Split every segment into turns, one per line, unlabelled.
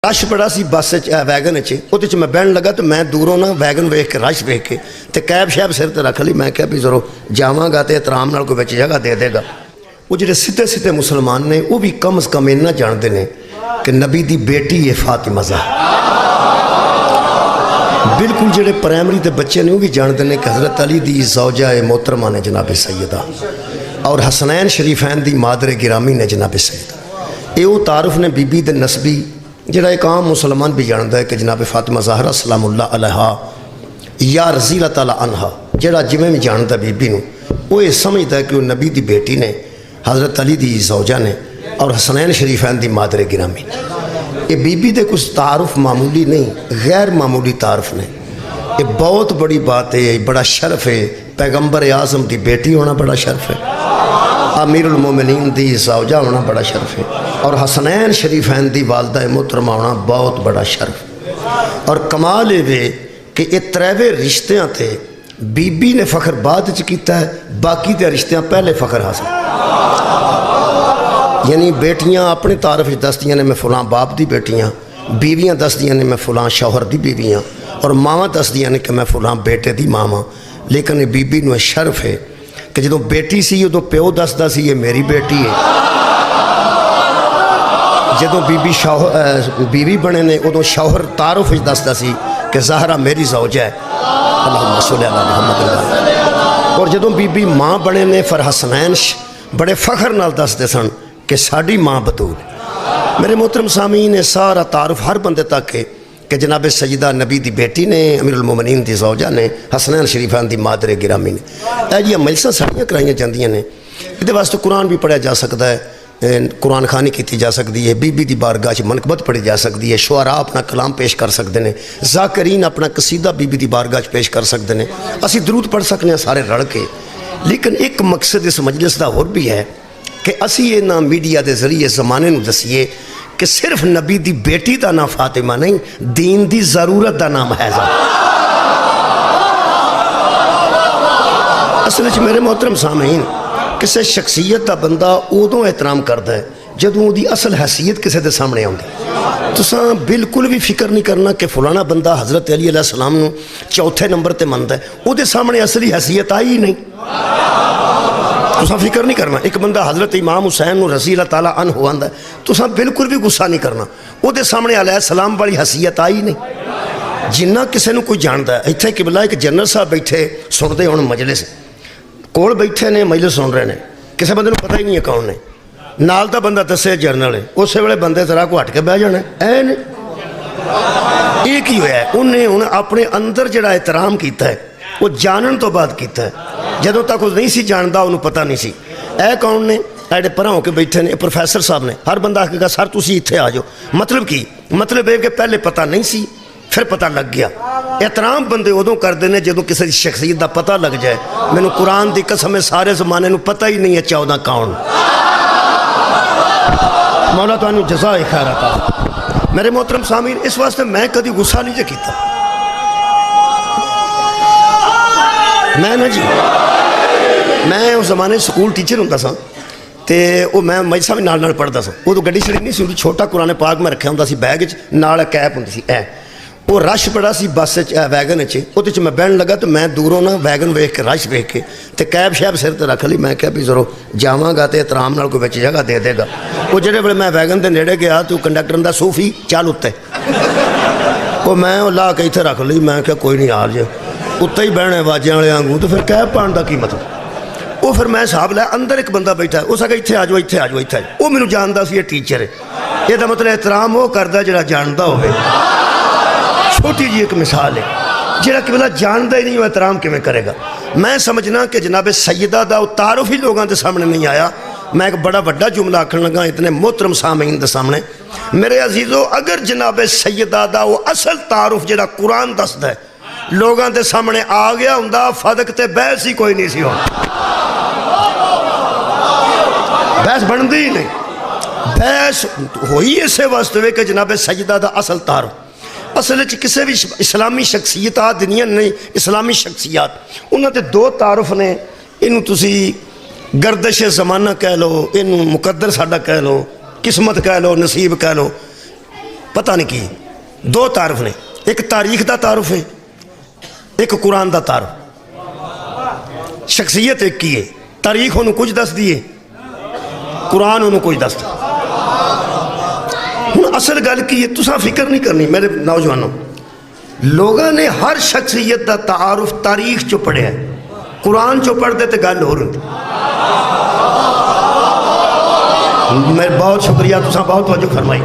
Rush बड़ा सी बस wagon च मैं बहन लगा तो मैं दूरों ना वैगन वेख के रश वेख के तो कैब शैब सिर ते रख ली। मैं क्या भी जरूर जावांगा तो एहतराम नाल कोई बच्चे जगह दे देगा। वो जो सीधे सीधे मुसलमान ने वो भी कम अज़ कम इन्ना जानते हैं कि नबी दी बेटी है फातिमा ज़हरा। बिल्कुल जोड़े प्राइमरी के बच्चे ने वो भी जानते हैं कि हज़रत अली दी ज़ौजा है मोहतरमा ने जनाब सैयदा और हसनैन शरीफैन दी मादर गिरामी ने जनाब सैयदा। ये वो तारुफ ने बीबी दे नस्बी जोड़ा एक आम मुसलमान भी जानता है कि जनाब फातिमा ज़हरा सलामुल्लाह अलैहा या रज़ी अल्लाह तआला अन्हा जोड़ा जिमें भी जानता बीबी नूं वो ये समझता है कि वो नबी दी बेटी ने हज़रत अली दी ज़ौजा ने और हसनैन शरीफैन दी मादर गिरामी ने। ये बीबी दे कुछ तारुफ मामूली नहीं गैर मामूली तारुफ ने। ये बहुत बड़ी बात है, बड़ा शर्फ है। पैगंबर आज़म की बेटी होना बड़ा शर्फ है, अमीरुल मोमिनीन दी ज़ौजा होना बड़ा शर्फ है और हसनैन शरीफैन दी वालदा मोहतरमा होना बहुत बड़ा शर्फ। और कमाल ये कि ये त्रेवे रिश्तियाँ थे बीबी ने फ़ख्र बाद च कीता है, बाकी ते रिश्तियाँ पहले फ़ख्र हासिल। यानी बेटियां अपने तारफ दसदियाँ ने मैं फलां बाप दी बेटियां, बीवियां दसदियाँ ने मैं फलां शौहर दी बीवियां और मावां दसदियाँ ने कि मैं फलां बेटे दी मावां। लेकिन बीबी नूं शर्फ है कि जो बेटी सी उदों प्यो दसदा सी ये मेरी बेटी है, जो बीबी बीवी बने ने उदों शौहर तारुफ दसदा सी कि ज़हरा मेरी ज़ौजा है। अल्लाहुम्मा सल्ली अला मुहम्मद। और जो बीबी माँ बने ने फिर हसनैन बड़े फ़ख्र नाल दसदे सन कि साड़ी माँ बतूल। मेरे मोहतरम सामीन ने सारा तारुफ हर बंदे तक है कि जनाब सैयदा नबी दी बेटी ने अमीरुल मोमिनीन दी ज़ौजा ने हसनैन शरीफान दी मादर गिरामी ने। यह जी मजलिसां सारियां कराइयां जांदियां ने। ये वास्ते कुरान भी पढ़िया जा सकता है, कुरान खानी की जा सकती है, बीबी दी बारगाह च मनकबत पढ़ी जा सकती है, शुआरा अपना कलाम पेश कर सकते हैं, ज़ाकरीन अपना कसीदा बीबी दी बारगाह च पेश कर सकते हैं, असी दरूद पढ़ सकते हैं सारे रल के। लेकिन एक मकसद इस मजलिस का होर भी है कि असी इन्हां मीडिया के जरिए ज़माने नूं दसीए कि सिर्फ नबी दी बेटी का नाम फातिमा नहीं, दीन दी ज़रूरत का नाम है। असल में मेरे मोहतरम सामीन किसी शख्सियत का बंदा उदों एहतराम करता है जदों उसकी असल हैसीयत किसी के सामने आती। तुसां बिल्कुल भी फिक्र नहीं करना कि फलाना बंदा हज़रत अली अलैहिस्सलाम नूं चौथे नंबर पर मनता है, उसके सामने असली हैसीयत आई ही नहीं। तुसां फिक्र नहीं करना। एक बंदा हज़रत इमाम हुसैन नूं रज़ी अल्लाह तआला अन्हु आंदा है, तुसां बिल्कुल भी गुस्सा नहीं करना, उसके सामने अलैहिस्सलाम वाली हैसीयत आई नहीं। जिन्ना किसी नूं कोई जानता है, इत्थे किबला एक जनरल साहब बैठे सुनते हुण मजलिस कोल बैठे ने मजलिस सुन रहे हैं, किसी बंदे नूं पता ही नहीं है कौन ने, नाल दा बंदा दस्से जरनल है, उस वेले बंदे तरह को हट के बह जाना ऐ ने। ये की होया उन्हें हुण अपने अंदर जिहड़ा एहतराम कीता है वो जानन तो बाद कीता है, जदों तक वो नहीं सी जानता उन्होंने पता नहीं सी। ऐ कौन ने एडे परा होके बैठे ने प्रोफैसर साहब ने। हर बंदा आखेगा सर तुसी इत्थे आ जाओ, मतलब की मतलब ये कि पहले पता नहीं सी फिर पता लग गया। एहतराम बंदे उदों करते हैं जदों किसी की शख्सियत का पता लग जाए। मैनू कुरान की कसम है सारे जमाने नूं पता ही नहीं है 14 कौन। मौला तुहानू जज़ाए खैर अता। मेरे मोहतरम सामीन इस वास्ते मैं कभी गुस्सा नहीं किया। मैं ना जी मैं उस जमाने स्कूल टीचर होंदा सा ते वो मैं मजसा भी नाल पढ़ता सा। उदों गड्डी छड़ी नहीं सी, छोटा कुरान पाक मैं रखा होंदा सी बैग च, नाल कैप होंदी सी। वो रश बड़ा सी बस वैगन च मैं बहन लगा तो मैं दूरों ना वैगन वेख के रश वेख के तो कैब शैब सिर ते रख ली। मैं क्या भी जरूर जावांगा तो एहतराम नाल कोई बच्चे जगह दे देगा। वो जेड़े वेले मैं वैगन के नेड़े गया तो कंडक्टर का सूफी चल उत्ते वो मैं ला के इत्थे रख ली। मैं क्या कोई नहीं आ जाए उत्ते ही बहने वाजे वाले आंगू, तो फिर कैब पाने का की मतलब। वो फिर मैं हिसाब लिया अंदर एक बंदा बैठा उस आगे इत्थे आ जाओ इत्थे आ जाओ इत्थे। वो मैनू जानता सी ये टीचर है, यदा मतलब एहतराम वो करता जिहड़ा जानता होवे। छोटी जी एक मिसाल है, जिहड़ा कि जानता ही नहीं वो एहतराम किवें करेगा। मैं समझना कि जनाब सैयदा दा तारुफ ही लोगों के सामने नहीं आया। मैं एक बड़ा वड्डा जुमला आखन लगा इतने मोहतरम सामीन के सामने। मेरे अजीज़ों अगर जनाब सैयदा दा वो असल तारुफ जिहड़ा कुरान दसदा है लोगों के सामने आ गया हुंदा फदक ते बहस ही कोई नहीं सी होनी। बहस बनती ही नहीं। बहस होई इस वास्ते कि जनाब सैयदा दा असल तारुफ असल किसी भी इस्लामी शख्सियत दुनिया नहीं इस्लामी शख्सियत उन्होंने दो तारुफ ने। इनू तुसी गर्दश जमाना कह लो, इनू मुकद्दर साडा कह लो, किस्मत कह लो, नसीब कह लो। पता नहीं की। दो तारफ ने, एक तारीख का तारुफ है, एक कुरान का तारुफ। शख्सियत एक की है, तारीख उन्होंने कुछ दस दी है, कुरान उन्होंने कुछ दस दी। हुण असल गल की है, तुसां फिक्र नहीं करनी मेरे नौजवानों, लोगों ने हर शख्सियत का तारुफ तारीख चो पढ़िया, कुरान चो पढ़ते तो गल होर हुंदी। मैं बहुत शुक्रिया, तुसां बहुत तवज्जो फरमाई।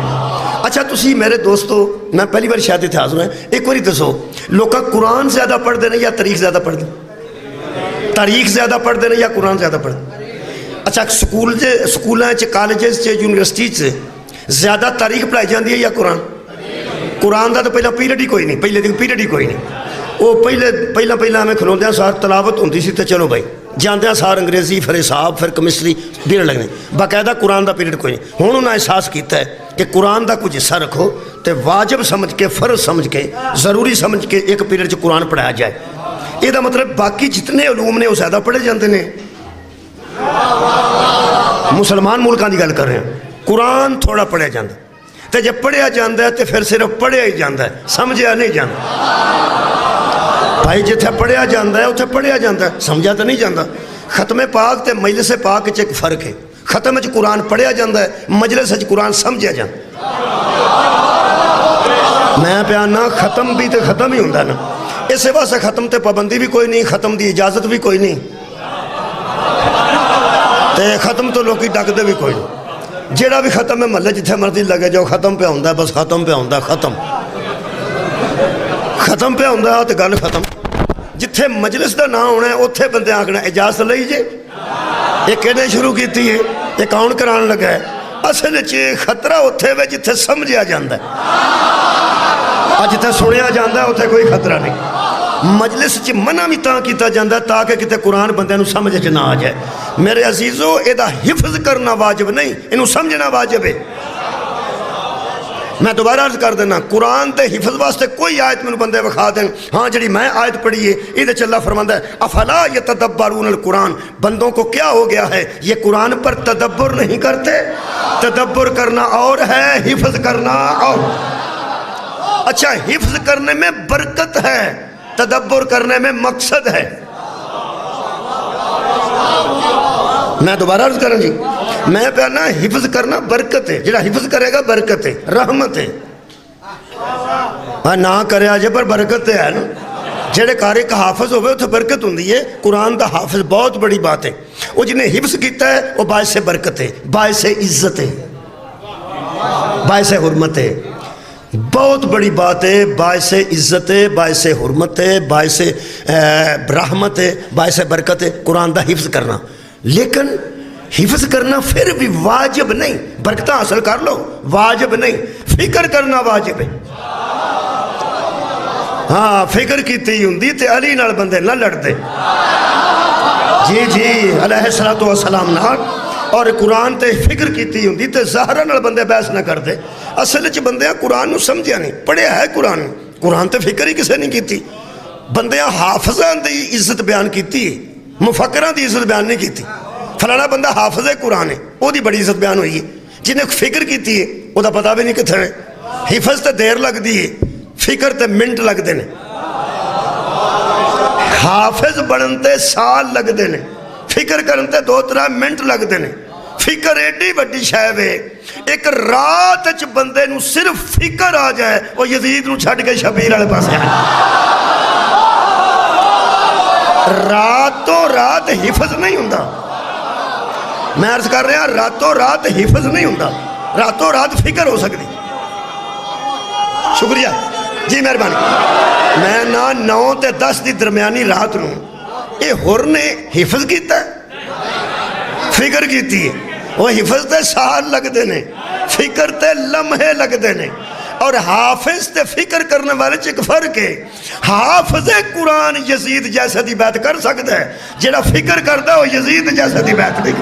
अच्छा तुसी मेरे दोस्तों, मैं पहली बार शायद इत्थे हाज़िर होया, एक बारी दसो लोग कुरान ज़्यादा पढ़ते हैं या तारीख ज़्यादा पढ़ते, तारीख ज़्यादा पढ़ते हैं या कुरान ज़्यादा पढ़ते? अच्छा स्कूलों कॉलेज यूनिवर्सिटी ज़्यादा तारीख पढ़ाई जाती है या कुरान? कुरान का तो पहला पीरियड ही कोई नहीं, पहले दिन पीरियड ही कोई नहीं। वो पहला हमें खलोद्या सार तलावत होंगी सी, तो चलो भाई जाद्या सार अंग्रेजी, फिर हिसाब, फिर केमिस्ट्री पीरियड लगने, बाकायदा कुरान का पीरियड कोई नहीं। हुण उन्हें एहसास किया है कि कुरान का कुछ हिस्सा रखो तो वाजिब समझ के, फर्ज समझ के, ज़रूरी समझ के एक पीरियड च कुरान पढ़ाया जाए। यदा मतलब बाकी जितने उलूम ने वो ज़्यादा पढ़े जाते हैं। मुसलमान मुल्कों की गल कर रहे हैं, कुरान थोड़ा पढ़िया जाता, तो जब पढ़िया जाता है तो फिर सिर्फ पढ़िया ही जाता है, समझिया नहीं जाता। भाई जिथे पढ़िया जाता है उत्थे पढ़िया जाता है, समझा तो नहीं जाता। खत्मे पाक तो मजलिस पाक च एक फर्क है। खत्म च कुरान पढ़िया जाता है, मजलिस च कुरान समझिया जाता। मैं प्यार ना खत्म भी तो खत्म ही होंदा ना, इस वास्ते खत्म ते पाबंदी भी कोई नहीं, खत्म की इजाजत भी कोई नहीं, ते खत्म तो लोग डकते भी कोई नहीं। जेड़ा भी खत्म है महल जिथे मर्जी लगे जाओ, खत्म पे होंदा, बस खत्म पे होंदा, खत्म पे होंदा तो गल खत्म। जिथे मजलिस का ना होना है उत्थे बंदे आखना इजाजत लई जे, ये किहने शुरू की है, ये कौन कराने लगा है? असल च खतरा उत्थे वे जिथे समझिया जाता है, जिथे सुनिया जाता है उत्थे कोई खतरा नहीं। मजलिस च मना भी तां कीता जाता ताकि किते कुरान बंदे नूं समझ च ना आ जाए। मेरे अजीजों, इहदा हिफ्ज करना वाजिब नहीं, इनू समझना वाजिब है। मैं दोबारा अर्ज कर देना, कुरान के हिफज वास्ते कोई आयत मैनू बंदे विखा देन, हाँ जी मैं आयत पढ़ी है, ये अल्लाह फरमांदा है अफला यतदब्बरून अल कुरान, बंदों को क्या हो गया है ये कुरान पर तदब्बर नहीं करते। तदब्बर करना और है, हिफज करना और। अच्छा हिफ्ज करने में बरकत है, तदब्बर करने में मकसद है। मैं दोबारा अर्ज करूँ जी, मैं कहना हिफ्ज करना बरकत है, जिहड़ा हिफ्ज करेगा बरकत है, रहमत है। हाँ ना करे जे पर बरकत है ना, जेड़े कार एक हाफिज होवे उत्थे बरकत हुंदी है। कुरान का हाफिज बहुत बड़ी बात है, वो जिन्हें हिफ्ज किया है वो बायसे बरकत है, बायसे इज्जत है, बायसे हुर्मत है। बहुत बड़ी बात है, बायसे इज्जत है, बायसे हुर्मत है, बायसे रहमत है, बायसे बरकत है कुरान का हिफ्ज करना। लेकिन हिफ्ज करना फिर भी वाजिब नहीं, बरकत हासिल कर लो वाजिब नहीं, फिक्र करना वाजिब है। हाँ फिक्र की होंगी तो अली नाल बंदे ना लड़ते, जी जी अलैहिस्सलातु वस्सलाम नाल, और कुरान ते फिक्र की होंगी तो ज़हरा नाल बंदे बहस ना करते। असल च बंदे कुरान नूं समझिया नहीं, पढ़िया है कुरान, कुरान ते फिक्र ही किसी नहीं की। बंदे हाफिज़ां दी इज्जत बयान की, मुफक्करां दी इज्जत बयान नहीं की। फलाना बंदा हाफिज़ है कुरान है, वो बड़ी इज्जत बयान हुई है। जिन्हें फिक्र की है वह पता भी नहीं कितने है। हिफज तो देर लगती है, फिक्र तो मिनट लगते हैं। हाफिज बनते साल लगते हैं, फिक्र करते 2-3 मिनट लगते हैं। फिक्र एडी वड्डी शै वे, एक रात च बंदे नूं सिर्फ फिक्र आ जाए वो यजीद नूं छड्ड के शबीर वाले पासे आ जाए। रातों रात हिफज नहीं हुंदा, मैं अर्ज कर रहा रातों रात हिफज नहीं हुंदा, रातों रात फिक्र हो सकती। शुक्रिया जी मेहरबानी। मैं ना 9 ते 10 की दरम्यानी रात नूं ये हुर ने हिफज किया, फिक्र की, वो हिफज ते साल लगते हैं, फिक्र ते लम्हे लगते हैं। और हाफिज ते फिक्र करने वाले च एक फर्क है। हाफिज कुरान यजीद जैसे दी बात कर सकता है, जेड़ा फिक्र करता है वो यजीद जैसे दी बात नहीं।